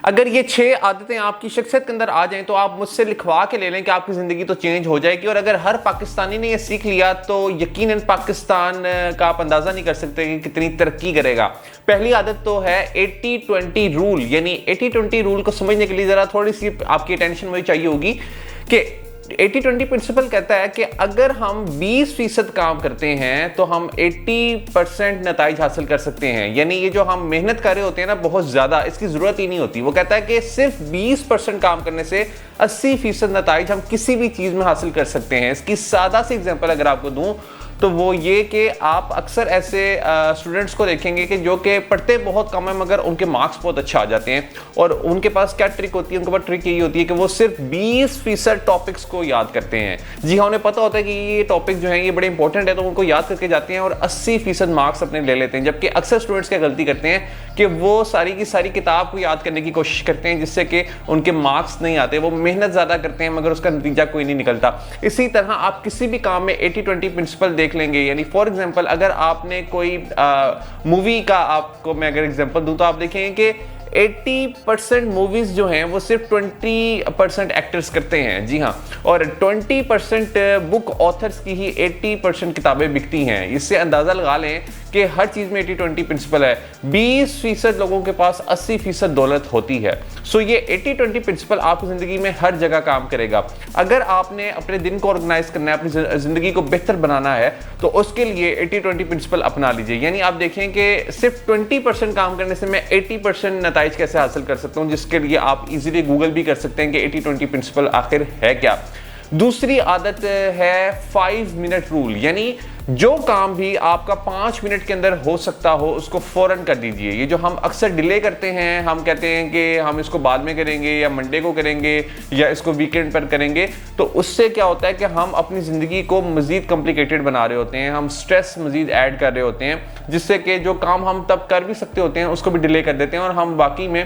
अगर ये 6 आदतें आपकी शख्सियत के अंदर आ जाएं तो आप मुझसे लिखवा के ले लें कि आपकी ज़िंदगी तो चेंज हो जाएगी। और अगर हर पाकिस्तानी ने ये सीख लिया तो यकीनन पाकिस्तान का आप अंदाज़ा नहीं कर सकते कि कितनी तरक्की करेगा। पहली आदत तो है 80-20 रूल, यानी 80-20 रूल को समझने के लिए ज़रा थोड़ी सी आपकी अटेंशन मुझे चाहिए होगी कि 80-20 प्रिंसिपल कहता है कि अगर हम 20% काम करते हैं तो हम 80% नताइज हासिल कर सकते हैं। यानी ये जो हम मेहनत कर रहे होते हैं ना बहुत ज़्यादा, इसकी ज़रूरत ही नहीं होती। वो कहता है कि सिर्फ 20% काम करने से 80% नताइज हम किसी भी चीज़ में हासिल कर सकते हैं। इसकी सादा सी एग्जांपल अगर आपको दूं तो वो ये कि आप अक्सर ऐसे स्टूडेंट्स को देखेंगे कि जो कि पढ़ते बहुत कम है मगर उनके मार्क्स बहुत अच्छा आ जाते हैं। और उनके पास क्या ट्रिक होती है, उनके पास ट्रिक यही होती है कि वो सिर्फ 20% टॉपिक्स को याद करते हैं। जी हाँ, उन्हें पता होता है कि ये टॉपिक जो है ये बड़े इंपॉर्टेंट है तो उनको याद करके जाते हैं और 80% मार्क्स अपने ले लेते हैं। जबकि अक्सर स्टूडेंट्स क्या गलती करते हैं कि वो सारी की सारी किताब को याद करने की कोशिश करते हैं जिससे कि उनके मार्क्स नहीं आते। वो मेहनत ज़्यादा करते हैं मगर उसका नतीजा कोई नहीं निकलता। इसी तरह आप किसी भी काम में 80-20 प्रिंसिपल देख लेंगे। यानी फॉर एग्जांपल अगर आपने कोई मूवी का आपको मैं अगर एग्जांपल दूं तो आप देखेंगे कि 80% मूवीज जो हैं वो सिर्फ 20% एक्टर्स करते हैं। जी हाँ, और 20% बुक ऑथर्स की ही 80% किताबें बिकती हैं। इससे अंदाज़ा लगा लें कि हर चीज़ में 80-20 प्रिंसिपल है। 20% लोगों के पास 80% दौलत होती है। सो ये 80-20 प्रिंसिपल आपकी ज़िंदगी में हर जगह काम करेगा। अगर आपने अपने दिन को ऑर्गेनाइज करना है, अपनी ज़िंदगी को बेहतर बनाना है तो उसके लिए 80-20 प्रिंसिपल अपना लीजिए। यानी आप देखें कि सिर्फ 20% काम करने से मैं 80% नताइज कैसे हासिल कर सकता हूँ, जिसके लिए आप इजीली गूगल भी कर सकते हैं कि 80-20 प्रिंसिपल आखिर है क्या। दूसरी आदत है 5 मिनट रूल, यानी जो काम भी आपका 5 मिनट के अंदर हो सकता हो उसको फौरन कर दीजिए। ये जो हम अक्सर डिले करते हैं, हम कहते हैं कि हम इसको बाद में करेंगे या मंडे को करेंगे या इसको वीकेंड पर करेंगे, तो उससे क्या होता है कि हम अपनी ज़िंदगी को मज़ीद कॉम्प्लिकेटेड बना रहे होते हैं, हम स्ट्रेस मज़ीद ऐड कर रहे होते हैं, जिससे कि जो काम हम तब कर भी सकते होते हैं उसको भी डिले कर देते हैं। और हम वाकई में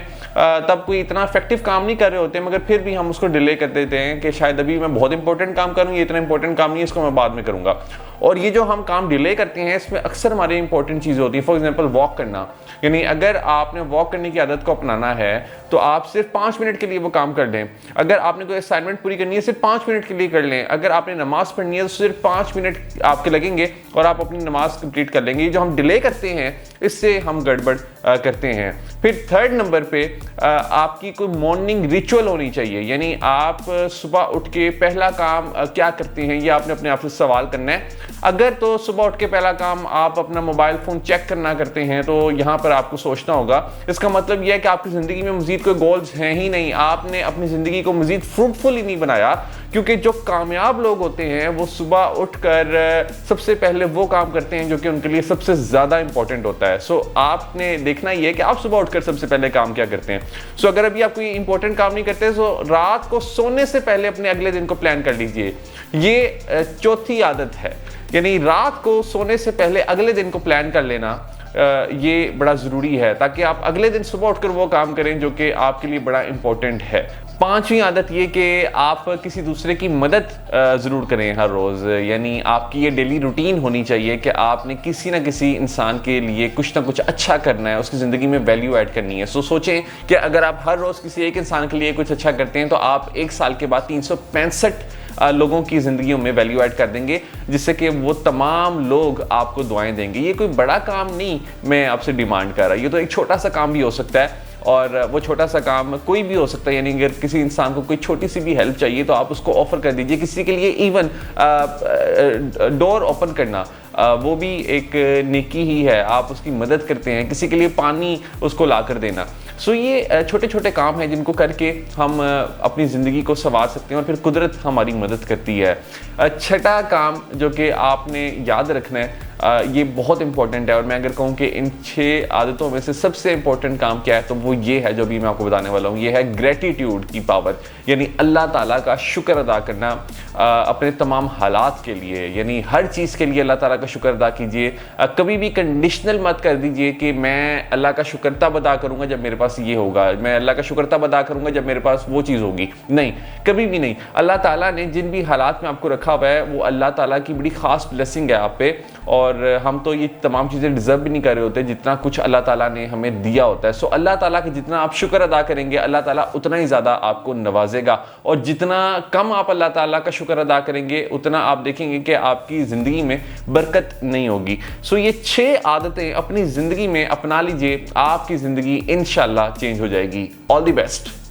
तब कोई इतना इफेक्टिव काम नहीं कर रहे होते मगर फिर भी हम उसको डिले कर देते हैं कि शायद अभी मैं बहुत इंपॉर्टेंट काम करूँ, ये इतना इंपॉर्टेंट काम नहीं है, इसको मैं बाद में करूँगा। और ये जो हम काम डिले करते हैं इसमें अक्सर हमारी इंपॉर्टेंट चीज़ें होती हैं। फॉर एग्जांपल वॉक करना, यानी अगर आपने वॉक करने की आदत को अपनाना है तो आप सिर्फ 5 मिनट के लिए वो काम कर लें। अगर आपने कोई असाइनमेंट पूरी करनी है सिर्फ 5 मिनट के लिए कर लें। अगर आपने नमाज पढ़नी है तो सिर्फ 5 मिनट आपके लगेंगे और आप अपनी नमाज कंप्लीट कर लेंगे। ये जो हम डिले करते हैं इससे हम गड़बड़ करते हैं। फिर थर्ड नंबर पे आपकी कोई मॉर्निंग रिचुअल होनी चाहिए, यानी आप सुबह उठ के पहला काम क्या करते हैं ये आपने अपने आप से सवाल करना है। अगर तो सुबह उठ के पहला काम आप अपना मोबाइल फ़ोन चेक करना करते हैं तो यहाँ पर आपको सोचना होगा, इसका मतलब यह है कि आपकी ज़िंदगी में मज़ीद कोई गोल्स हैं ही नहीं, आपने अपनी ज़िंदगी को मज़ीद फ्रूटफुल ही नहीं बनाया। क्योंकि जो कामयाब लोग होते हैं वो सुबह उठकर सबसे पहले वो काम करते हैं जो कि उनके लिए सबसे ज़्यादा इंपॉर्टेंट होता है। सो आपने देखना ही है कि आप सुबह उठकर सबसे पहले काम क्या करते हैं। सो अगर अभी आप कोई इंपॉर्टेंट काम नहीं करते तो रात को सोने से पहले अपने अगले दिन को प्लान कर लीजिए। ये चौथी आदत है, यानी रात को सोने से पहले अगले दिन को प्लान कर लेना ये बड़ा ज़रूरी है ताकि आप अगले दिन सुबह उठकर वो काम करें जो कि आपके लिए बड़ा इंपॉर्टेंट है। पांचवी आदत ये कि आप किसी दूसरे की मदद ज़रूर करें हर रोज़, यानी आपकी ये डेली रूटीन होनी चाहिए कि आपने किसी ना किसी इंसान के लिए कुछ ना कुछ अच्छा करना है, उसकी ज़िंदगी में वैल्यू ऐड करनी है। सो सोचें कि अगर आप हर रोज़ किसी एक इंसान के लिए कुछ अच्छा करते हैं तो आप 1 साल के बाद 365 लोगों की ज़िंदगियों में वैल्यू ऐड कर देंगे, जिससे कि वो तमाम लोग आपको दुआएं देंगे। ये कोई बड़ा काम नहीं मैं आपसे डिमांड कर रहा, ये तो एक छोटा सा काम भी हो सकता है और वो छोटा सा काम कोई भी हो सकता है। यानी अगर किसी इंसान को कोई छोटी सी भी हेल्प चाहिए तो आप उसको ऑफर कर दीजिए। किसी के लिए इवन डोर ओपन करना वो भी एक नेकी ही है, आप उसकी मदद करते हैं। किसी के लिए पानी उसको ला कर देना। सो ये छोटे छोटे काम हैं जिनको करके हम अपनी ज़िंदगी को संवार सकते हैं और फिर कुदरत हमारी मदद करती है। छठा काम जो कि आपने याद रखना है ये बहुत इंपॉर्टेंट है और मैं अगर कहूँ कि इन 6 आदतों में से सबसे इंपॉर्टेंट काम क्या है तो वो ये है जो भी मैं आपको बताने वाला हूँ। ये है ग्रेटिट्यूड की पावर, यानी अल्लाह ताला का शुक्र अदा करना अपने तमाम हालात के लिए। यानी हर चीज़ के लिए अल्लाह ताला का शुक्र अदा कीजिए। कभी भी कंडीशनल मत कर दीजिए कि मैं अल्लाह का शुक्र तब अदा करूँगा जब मेरे पास ये होगा, मैं अल्लाह का शुक्र तब अदा करूँगा जब मेरे पास वो चीज़ होगी। नहीं, कभी भी नहीं। अल्लाह ताला ने जिन भी हालात में आपको रखा हुआ है वो अल्लाह ताला की बड़ी ख़ास ब्लेसिंग है आप पे और और हम तो ये तमाम चीज़ें डिज़र्व भी नहीं कर रहे होते जितना कुछ अल्लाह ताला ने हमें दिया होता है। सो अल्लाह ताला के जितना आप शुक्र अदा करेंगे अल्लाह ताला उतना ही ज़्यादा आपको नवाजेगा, और जितना कम आप अल्लाह ताला का शुक्र अदा करेंगे उतना आप देखेंगे कि आपकी ज़िंदगी में बरकत नहीं होगी। सो ये 6 आदतें अपनी ज़िंदगी में अपना लीजिए, आपकी ज़िंदगी इंशाल्लाह चेंज हो जाएगी। All the best.